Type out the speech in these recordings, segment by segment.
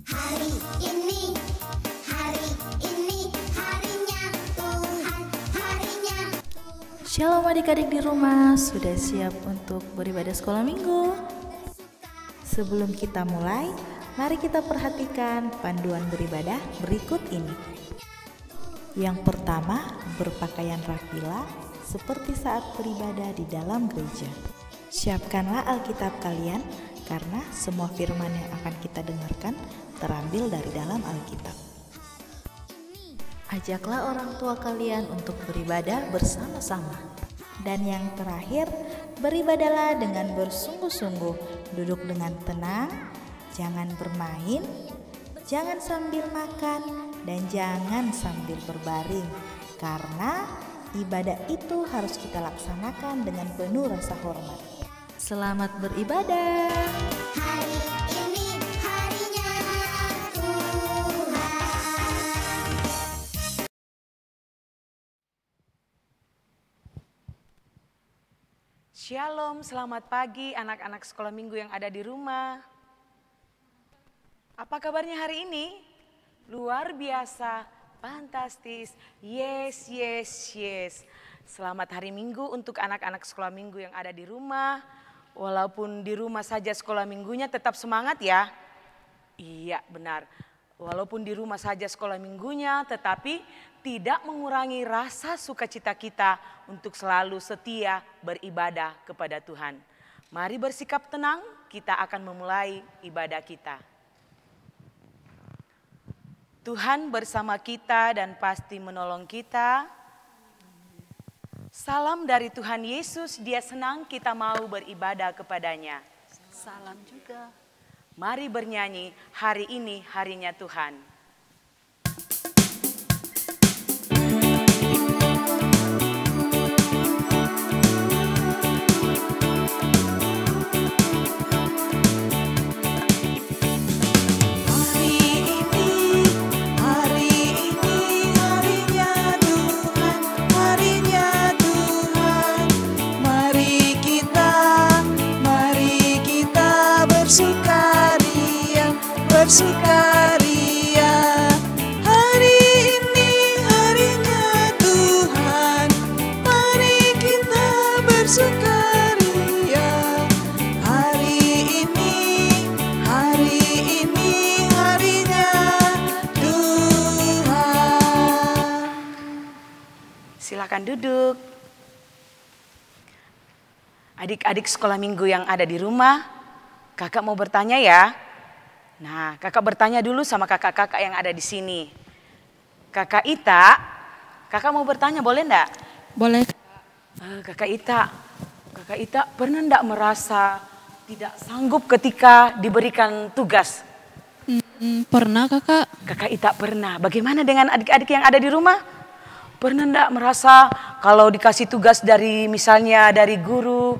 Hari ini harinya Tuhan, harinya Tuhan. Shalom adik-adik di rumah, sudah siap untuk beribadah sekolah minggu? Sebelum kita mulai, mari kita perhatikan panduan beribadah berikut ini. Yang pertama, berpakaian rapilah seperti saat beribadah di dalam gereja. Siapkanlah Alkitab kalian karena semua firman yang akan kita dengarkan terambil dari dalam Alkitab. Ajaklah orang tua kalian untuk beribadah bersama-sama. Dan yang terakhir, beribadahlah dengan bersungguh-sungguh, duduk dengan tenang, jangan bermain, jangan sambil makan, dan jangan sambil berbaring, karena ibadah itu harus kita laksanakan dengan penuh rasa hormat. Selamat beribadah. Hari ini harinya Tuhan. Shalom, selamat pagi anak-anak sekolah minggu yang ada di rumah. Apa kabarnya hari ini? Luar biasa, fantastis, yes, yes, yes. Selamat hari Minggu untuk anak-anak sekolah minggu yang ada di rumah. Walaupun di rumah saja sekolah minggunya tetap semangat ya. Iya benar, walaupun di rumah saja sekolah minggunya tetapi tidak mengurangi rasa sukacita kita untuk selalu setia beribadah kepada Tuhan. Mari bersikap tenang, kita akan memulai ibadah kita. Tuhan bersama kita dan pasti menolong kita. Salam dari Tuhan Yesus, Dia senang kita mau beribadah kepadanya. Salam juga. Mari bernyanyi, hari ini harinya Tuhan. Bersukaria, hari ini harinya Tuhan, mari kita bersukaria. Hari ini harinya Tuhan. Silakan duduk. Adik-adik sekolah minggu yang ada di rumah, kakak mau bertanya ya. Nah, kakak bertanya dulu sama kakak-kakak yang ada di sini. Kakak Ita, kakak mau bertanya boleh enggak? Boleh. Kakak Ita pernah enggak merasa tidak sanggup ketika diberikan tugas? Pernah kakak. Kakak Ita pernah. Bagaimana dengan adik-adik yang ada di rumah? Pernah enggak merasa kalau dikasih tugas dari misalnya dari guru,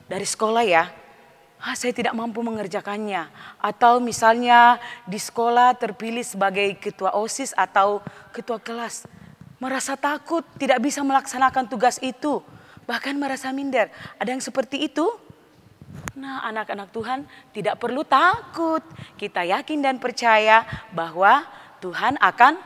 dari sekolah ya? Saya tidak mampu mengerjakannya. Atau misalnya di sekolah terpilih sebagai ketua OSIS atau ketua kelas. Merasa takut tidak bisa melaksanakan tugas itu. Bahkan merasa minder. Ada yang seperti itu? Nah, anak-anak Tuhan tidak perlu takut. Kita yakin dan percaya bahwa Tuhan akan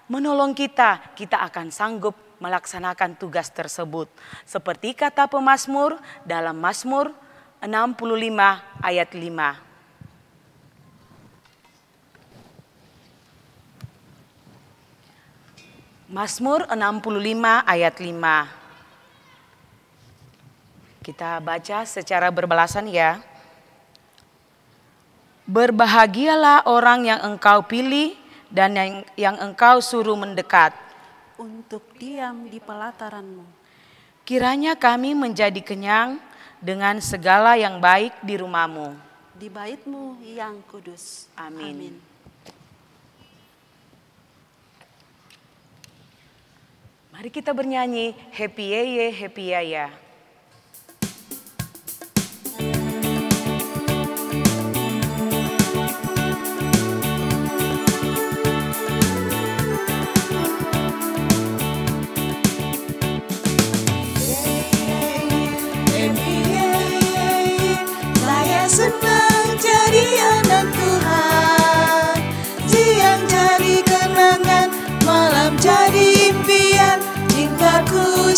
menolong kita. Kita akan sanggup melaksanakan tugas tersebut. Seperti kata pemazmur dalam Mazmur 65 ayat 5. Mazmur 65 ayat 5. Kita baca secara berbalasan ya. Berbahagialah orang yang engkau pilih dan yang engkau suruh mendekat. Untuk diam di pelataranmu. Kiranya kami menjadi kenyang dengan segala yang baik di rumahmu. Di baitmu yang kudus. Amin. Mari kita bernyanyi Happy Yeye, Happy Yaya.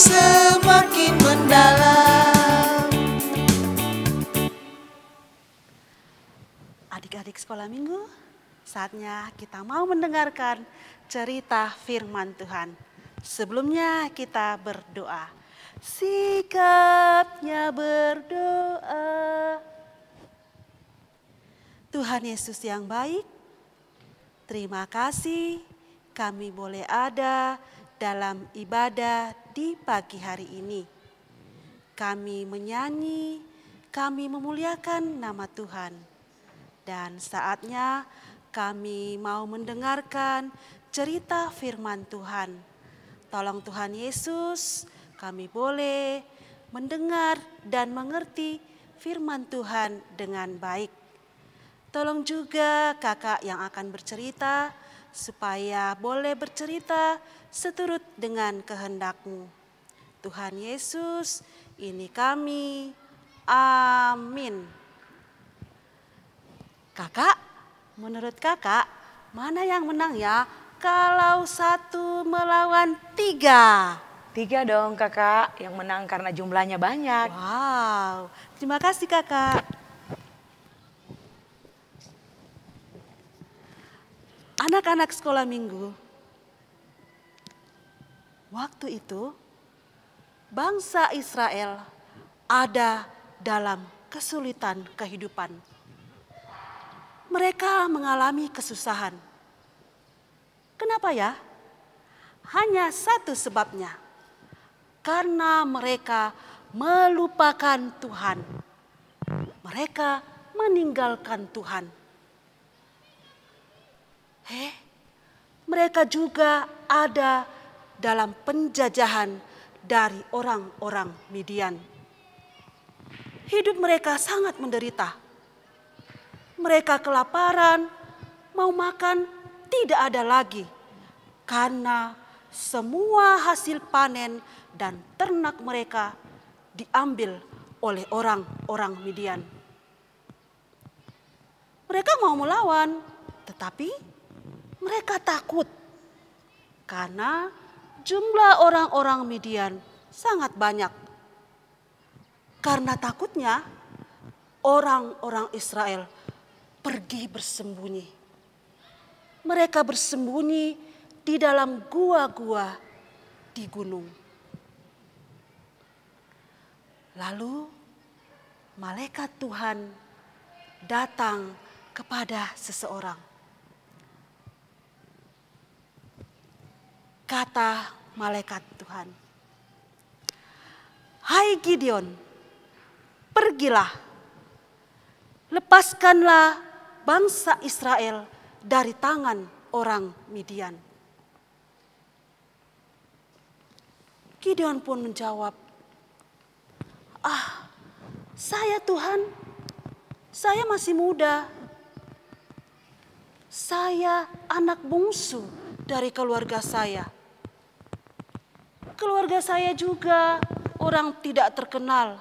semakin mendalam. Adik-adik sekolah minggu, saatnya kita mau mendengarkan cerita firman Tuhan. Sebelumnya kita berdoa. Sikapnya berdoa. Tuhan Yesus yang baik, terima kasih kami boleh ada dalam ibadah di pagi hari ini. Kami menyanyi, kami memuliakan nama Tuhan. Dan saatnya kami mau mendengarkan cerita firman Tuhan. Tolong Tuhan Yesus, kami boleh mendengar dan mengerti firman Tuhan dengan baik. Tolong juga kakak yang akan bercerita, supaya boleh bercerita seturut dengan kehendak-Mu. Tuhan Yesus, ini kami. Amin. Kakak, menurut kakak, mana yang menang ya kalau 1 melawan 3? 3 dong kakak, yang menang karena jumlahnya banyak. Wow, terima kasih kakak. Anak-anak sekolah minggu, waktu itu bangsa Israel ada dalam kesulitan kehidupan. Mereka mengalami kesusahan. Kenapa ya? Hanya satu sebabnya. Karena mereka melupakan Tuhan. Mereka meninggalkan Tuhan. Mereka juga ada dalam penjajahan dari orang-orang Midian. Hidup mereka sangat menderita. Mereka kelaparan, mau makan tidak ada lagi. Karena semua hasil panen dan ternak mereka diambil oleh orang-orang Midian. Mereka mau melawan, tetapi mereka takut karena jumlah orang-orang Midian sangat banyak. Karena takutnya, orang-orang Israel pergi bersembunyi. Mereka bersembunyi di dalam gua-gua di gunung. Lalu malaikat Tuhan datang kepada seseorang. Kata malaikat Tuhan, "Hai Gideon, pergilah, lepaskanlah bangsa Israel dari tangan orang Midian." Gideon pun menjawab, "Saya Tuhan, saya masih muda. Saya anak bungsu dari keluarga saya. Keluarga saya juga orang tidak terkenal.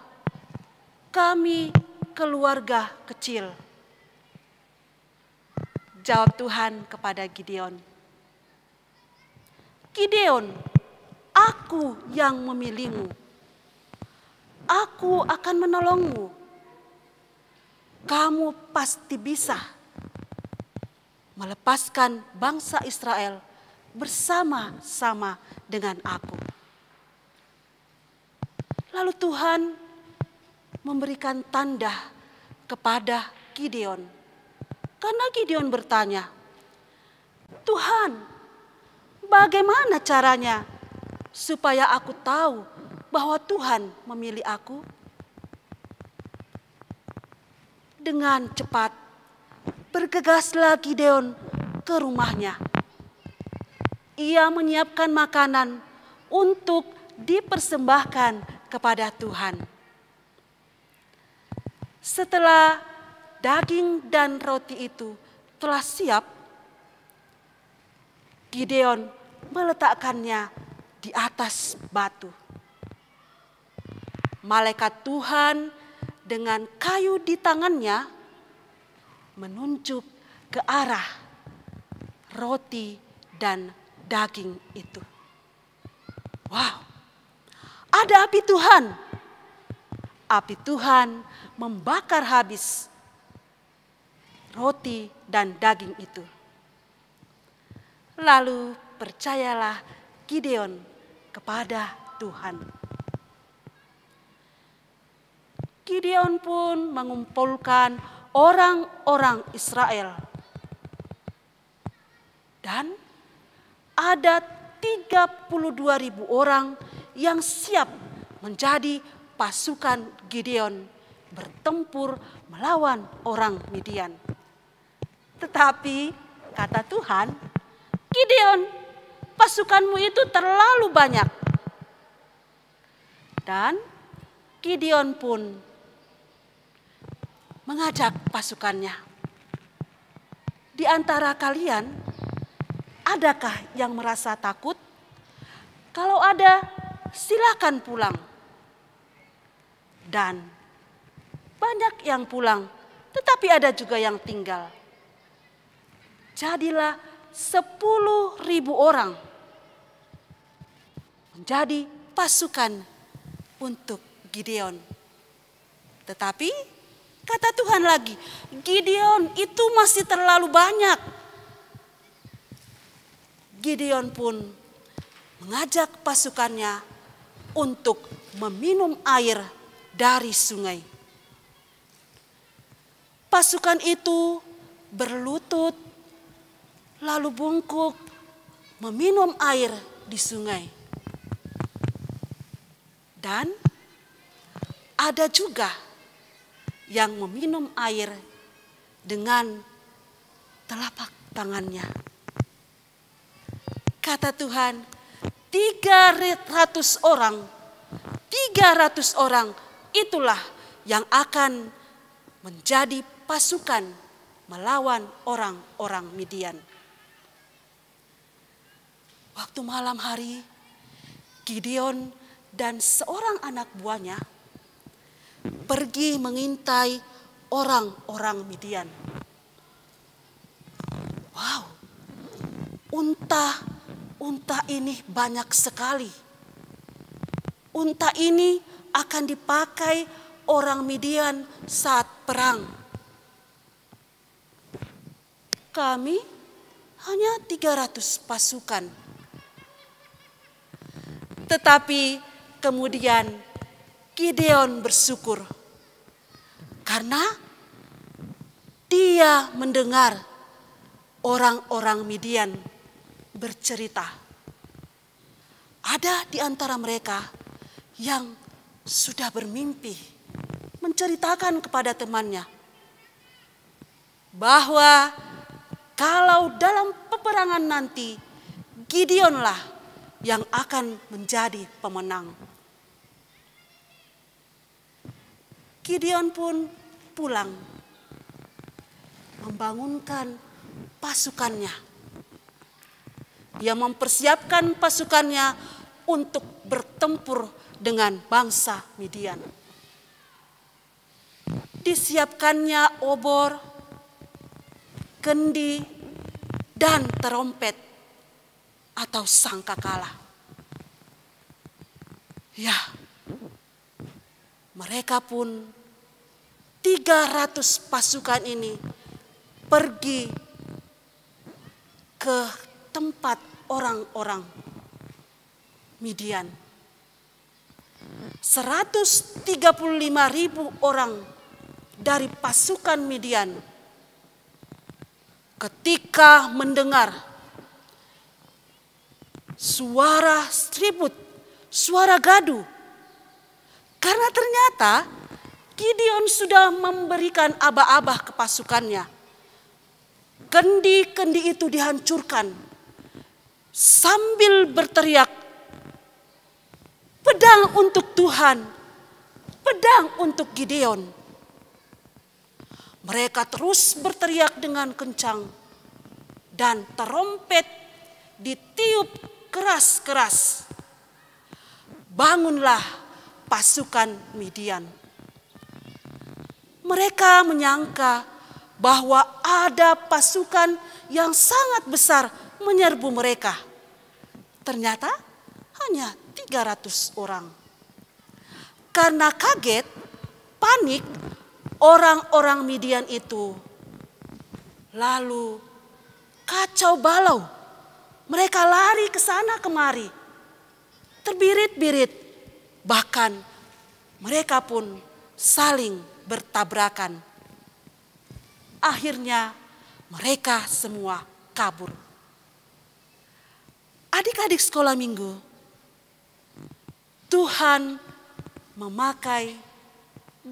Kami keluarga kecil." Jawab Tuhan kepada Gideon, "Gideon, aku yang memilihmu. Aku akan menolongmu. Kamu pasti bisa melepaskan bangsa Israel bersama-sama dengan aku." Lalu Tuhan memberikan tanda kepada Gideon. Karena Gideon bertanya, "Tuhan, bagaimana caranya supaya aku tahu bahwa Tuhan memilih aku?" Dengan cepat bergegaslah Gideon ke rumahnya. Ia menyiapkan makanan untuk dipersembahkan kepada Tuhan. Setelah daging dan roti itu telah siap, Gideon meletakkannya di atas batu. Malaikat Tuhan dengan kayu di tangannya menunjuk ke arah roti dan daging itu. Wow, ada api Tuhan. Api Tuhan membakar habis roti dan daging itu. Lalu percayalah Gideon kepada Tuhan. Gideon pun mengumpulkan orang-orang Israel. Dan ada 32.000 orang yang siap menjadi pasukan Gideon bertempur melawan orang Midian. Tetapi kata Tuhan, Gideon, pasukanmu itu terlalu banyak. Dan Gideon pun mengajak pasukannya. Di antara kalian, adakah yang merasa takut? Kalau ada, silakan pulang. Dan banyak yang pulang, tetapi ada juga yang tinggal. Jadilah 10.000 orang menjadi pasukan untuk Gideon. Tetapi kata Tuhan lagi, Gideon itu masih terlalu banyak. Gideon pun mengajak pasukannya untuk meminum air dari sungai. Pasukan itu berlutut lalu bungkuk meminum air di sungai. Dan ada juga yang meminum air dengan telapak tangannya. Kata Tuhan, 300 orang itulah yang akan menjadi pasukan melawan orang-orang Midian. Waktu malam hari, Gideon dan seorang anak buahnya pergi mengintai orang-orang Midian. Wow, unta ini banyak sekali. Unta ini akan dipakai orang Midian saat perang. Kami hanya 300 pasukan. Tetapi kemudian Gideon bersyukur karena dia mendengar orang-orang Midian bercerita. Ada di antara mereka yang sudah bermimpi menceritakan kepada temannya bahwa kalau dalam peperangan nanti Gideonlah yang akan menjadi pemenang. Gideon pun pulang membangunkan pasukannya. Dia mempersiapkan pasukannya untuk bertempur dengan bangsa Midian. Disiapkannya obor, kendi, dan terompet atau sangkakala. Ya, mereka pun 300 pasukan ini pergi ke tempat orang-orang Midian. 135.000 orang dari pasukan Midian ketika mendengar suara seribut, suara gaduh. Karena ternyata Gideon sudah memberikan abah-abah ke pasukannya. Kendi-kendi itu dihancurkan sambil berteriak, pedang untuk Tuhan, pedang untuk Gideon. Mereka terus berteriak dengan kencang dan terompet ditiup keras-keras. Bangunlah pasukan Midian. Mereka menyangka bahwa ada pasukan yang sangat besar menyerbu mereka. Ternyata hanya 300 orang. Karena kaget, panik, orang-orang Midian itu lalu kacau balau. Mereka lari ke sana kemari, terbirit-birit, bahkan mereka pun saling bertabrakan. Akhirnya mereka semua kabur. Adik-adik sekolah minggu, Tuhan memakai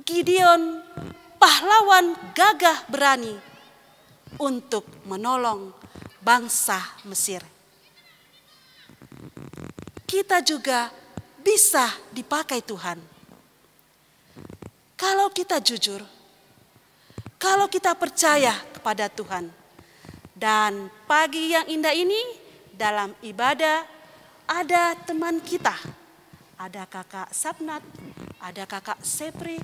Gideon, pahlawan gagah berani, untuk menolong bangsa Mesir. Kita juga bisa dipakai Tuhan. Kalau kita jujur, kalau kita percaya kepada Tuhan. Dan pagi yang indah ini dalam ibadah ada teman kita. Ada kakak Sapnat, ada kakak Sepri.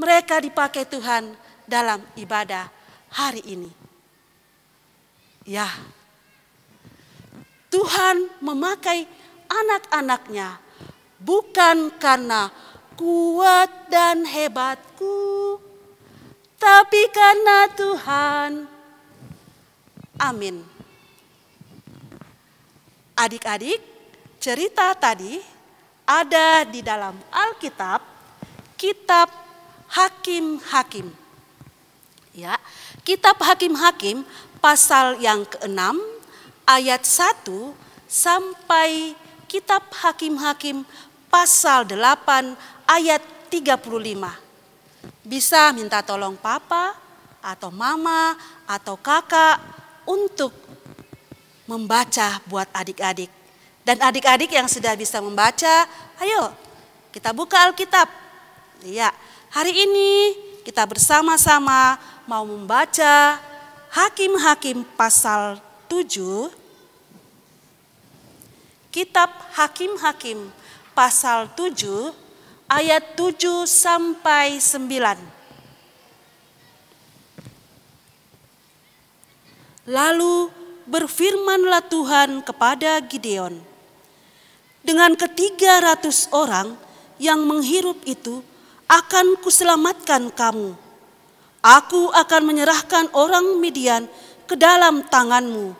Mereka dipakai Tuhan dalam ibadah hari ini. Ya, Tuhan memakai anak-anaknya bukan karena kuat dan hebatku, tapi karena Tuhan. Amin. Adik-adik, cerita tadi ada di dalam Alkitab, kitab Hakim-Hakim. Ya, kitab Hakim-Hakim pasal yang ke-6 ayat 1 sampai kitab Hakim-Hakim pasal 8 ayat 35. Bisa minta tolong papa atau mama atau kakak untuk membaca buat adik-adik. Dan adik-adik yang sudah bisa membaca, ayo kita buka Alkitab. Ya, hari ini kita bersama-sama mau membaca Hakim-Hakim pasal 7. Kitab Hakim-Hakim pasal 7 ayat 7 sampai 9. Lalu berfirmanlah Tuhan kepada Gideon, dengan ke-300 orang yang menghirup itu akan kuselamatkan kamu. Aku akan menyerahkan orang Midian ke dalam tanganmu.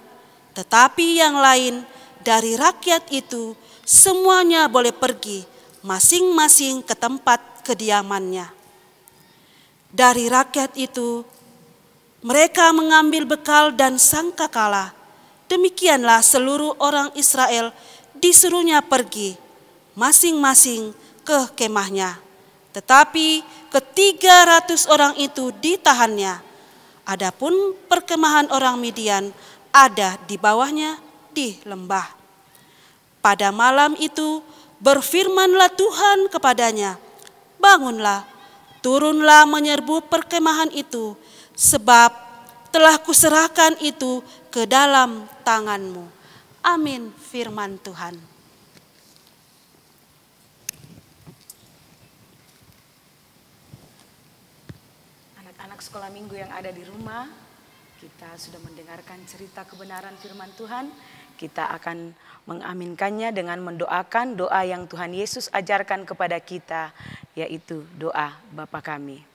Tetapi yang lain dari rakyat itu semuanya boleh pergi masing-masing ke tempat kediamannya. Dari rakyat itu mereka mengambil bekal dan sangkakala. Demikianlah seluruh orang Israel disuruhnya pergi masing-masing ke kemahnya. Tetapi ke-300 orang itu ditahannya. Adapun perkemahan orang Midian ada di bawahnya di lembah. Pada malam itu berfirmanlah Tuhan kepadanya, bangunlah, turunlah menyerbu perkemahan itu, sebab telah kuserahkan itu ke dalam tanganmu. Amin, firman Tuhan. Anak-anak sekolah minggu yang ada di rumah, kita sudah mendengarkan cerita kebenaran firman Tuhan. Kita akan mengaminkannya dengan mendoakan doa yang Tuhan Yesus ajarkan kepada kita, yaitu doa Bapa kami.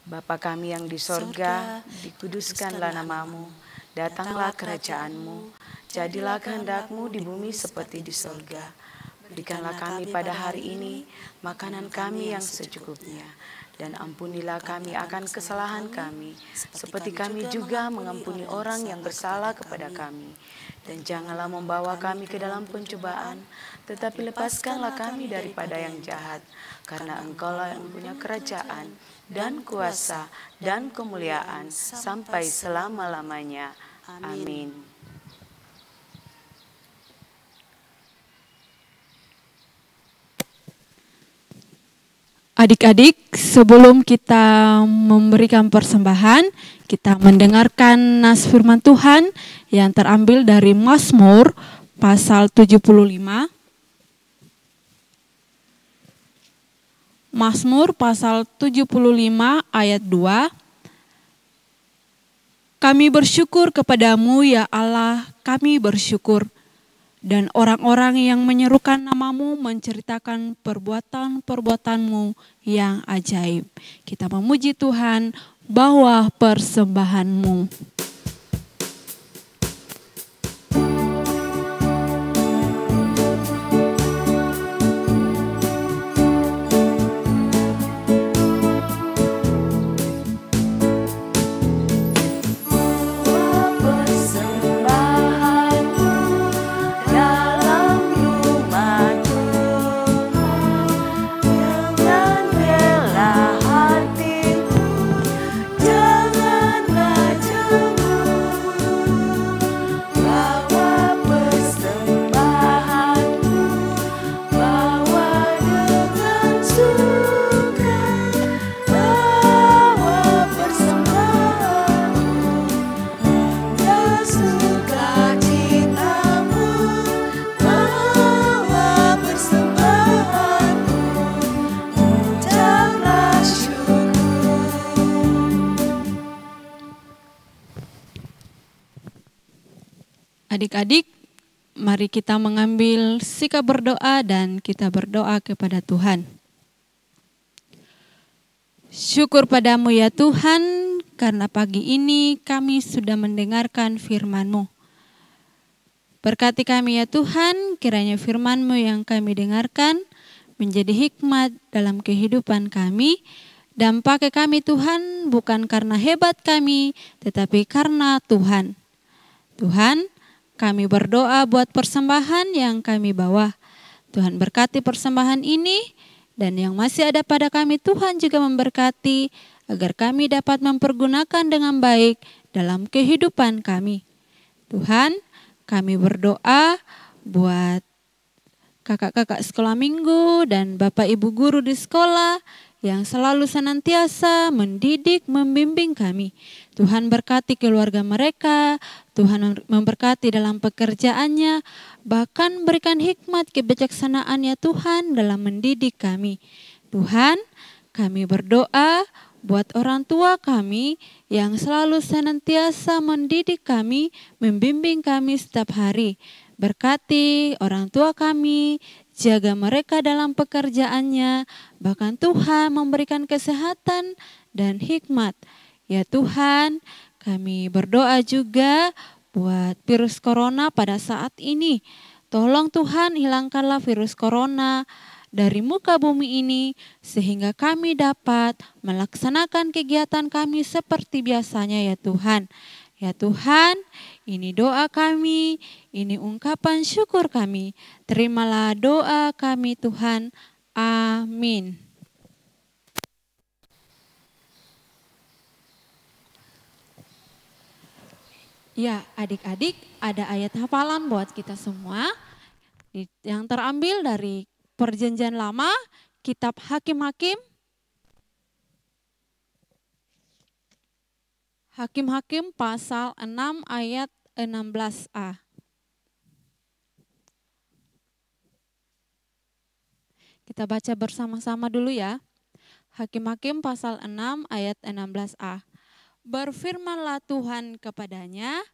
Bapa kami yang di sorga, dikuduskanlah namamu, datanglah kerajaanmu, jadilah kehendakmu di bumi seperti di sorga. Berikanlah kami pada hari ini makanan kami yang secukupnya, dan ampunilah kami akan kesalahan kami, seperti kami juga mengampuni orang yang bersalah kepada kami. Dan janganlah membawa kami ke dalam pencobaan, tetapi lepaskanlah kami daripada yang jahat, karena Engkaulah yang punya kerajaan, dan kuasa, dan kemuliaan, sampai selama-lamanya. Amin. Adik-adik, sebelum kita memberikan persembahan, kita mendengarkan nas firman Tuhan yang terambil dari Mazmur pasal 75. Mazmur pasal 75 ayat 2. Kami bersyukur kepadamu ya Allah, kami bersyukur. Dan orang-orang yang menyerukan namamu menceritakan perbuatan-perbuatanmu yang ajaib. Kita memuji Tuhan bahwa persembahanmu. Adik-adik, mari kita mengambil sikap berdoa dan kita berdoa kepada Tuhan. Syukur padamu ya Tuhan, karena pagi ini kami sudah mendengarkan firman-Mu. Berkati kami ya Tuhan, kiranya firman-Mu yang kami dengarkan menjadi hikmat dalam kehidupan kami. Dan pakai kami Tuhan, bukan karena hebat kami, tetapi karena Tuhan. Tuhan, kami berdoa buat persembahan yang kami bawa. Tuhan berkati persembahan ini dan yang masih ada pada kami Tuhan juga memberkati agar kami dapat mempergunakan dengan baik dalam kehidupan kami. Tuhan, kami berdoa buat kakak-kakak sekolah minggu dan bapak ibu guru di sekolah yang selalu senantiasa mendidik, membimbing kami. Tuhan berkati keluarga mereka, Tuhan memberkati dalam pekerjaannya, bahkan berikan hikmat kebijaksanaan ya Tuhan dalam mendidik kami. Tuhan, kami berdoa buat orang tua kami yang selalu senantiasa mendidik kami, membimbing kami setiap hari. Berkati orang tua kami, jaga mereka dalam pekerjaannya, bahkan Tuhan memberikan kesehatan dan hikmat. Ya Tuhan, kami berdoa juga buat virus corona pada saat ini. Tolong Tuhan hilangkanlah virus corona dari muka bumi ini sehingga kami dapat melaksanakan kegiatan kami seperti biasanya ya Tuhan. Ya Tuhan, ini doa kami, ini ungkapan syukur kami. Terimalah doa kami Tuhan. Amin. Ya, adik-adik, ada ayat hafalan buat kita semua yang terambil dari Perjanjian Lama, Kitab Hakim-Hakim. Hakim-Hakim pasal 6 ayat 16a. Kita baca bersama-sama dulu ya. Hakim-Hakim pasal 6 ayat 16a. Berfirmanlah Tuhan kepadanya,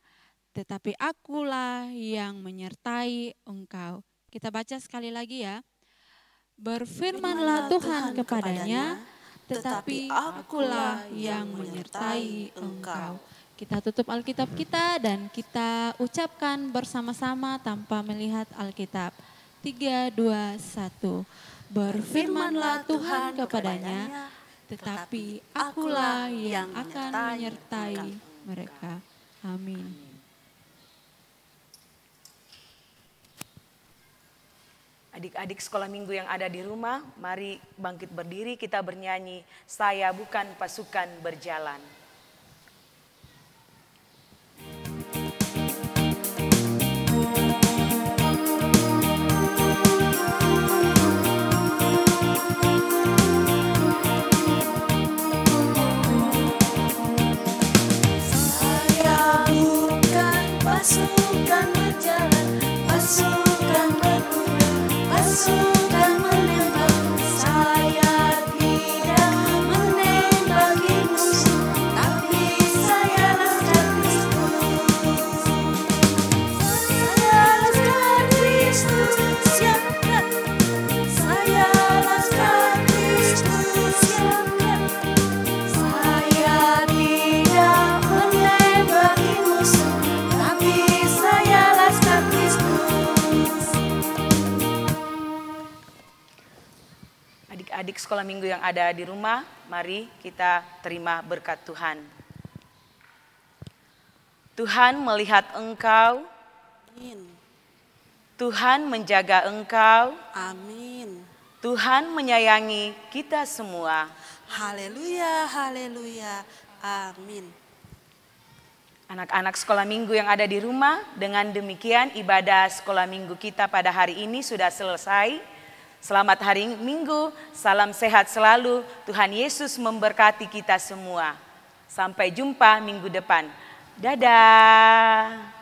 tetapi akulah yang menyertai engkau. Kita baca sekali lagi ya. Berfirmanlah Tuhan kepadanya, tetapi akulah yang menyertai engkau. Kita tutup Alkitab kita dan kita ucapkan bersama-sama tanpa melihat Alkitab. 3, 2, 1. Berfirmanlah Tuhan kepadanya, tetapi akulah yang akan menyertai mereka. Amin. Adik-adik sekolah minggu yang ada di rumah, mari bangkit berdiri, kita bernyanyi, saya bukan pasukan berjalan. Saya bukan pasukan berjalan, pasukan berkuda, pasukan menembak. Saya tidak menembaki musuh, Adik-adik sekolah minggu yang ada di rumah, mari kita terima berkat Tuhan. Tuhan melihat engkau, Amin. Tuhan menjaga engkau, Amin. Tuhan menyayangi kita semua. Haleluya, haleluya. Amin. Anak-anak sekolah minggu yang ada di rumah, dengan demikian ibadah sekolah minggu kita pada hari ini sudah selesai. Selamat hari Minggu, salam sehat selalu, Tuhan Yesus memberkati kita semua. Sampai jumpa minggu depan. Dadah.